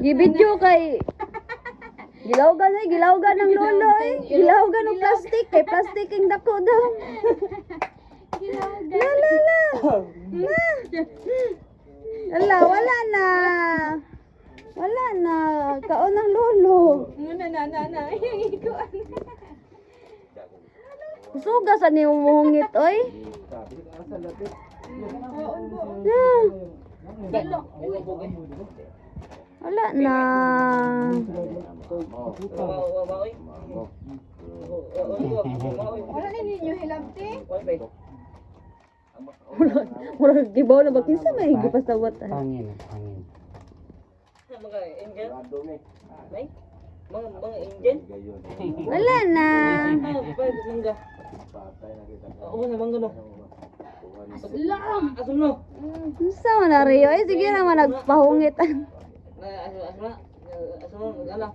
Gibidyo kay gilawgan ng lolo eh. Gilawgan ng plastic kay plastic ang dako daw. La. Ala, wala na. Wala na. Kaon ng lolo. Muna na. Ikuan. Suga sa ni umuhungit oy. Wala na. Wala na ninyo hilabti. Mura gibaw na ba kinsa may gipasawat. Hangin. Mga engine? Nay? Mga engine? Wala na. Pwede mangga. Oo na mangga no. Lam. Asum no. Unsa man na riyo eh sige naman nagpahungit. Asum ala.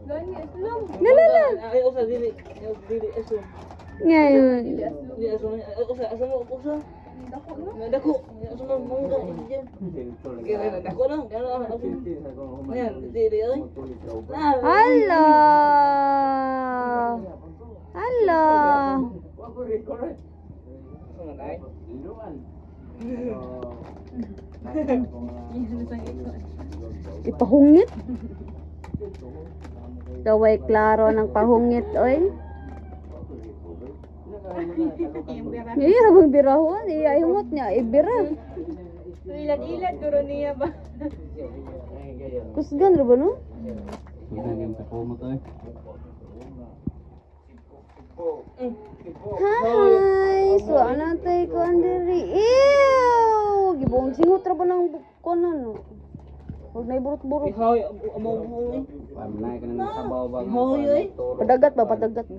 Gani islam. Nalala. Ay usa dili asum. Ngayon. Dili asum. Usa. Dako no. Dako. Asum mangga engine. Kaya dako no. Kaya asum. Yan dili ay. Hello. Hello. Ipahungit. Daway klaro ng pahungit oy. Iya bang birahon, iya imot niya ibira. Ilad-ilad guro niya ba? Kusgan ra ba no? Hi, so anatay ko andiri. Ew, gibong singot ra ba nang kono no? Huwag na iburot-burot. Ihoy amo mo. Pamanay ka ng sabaw ba? Ihoy ay. Padagat ba padagat?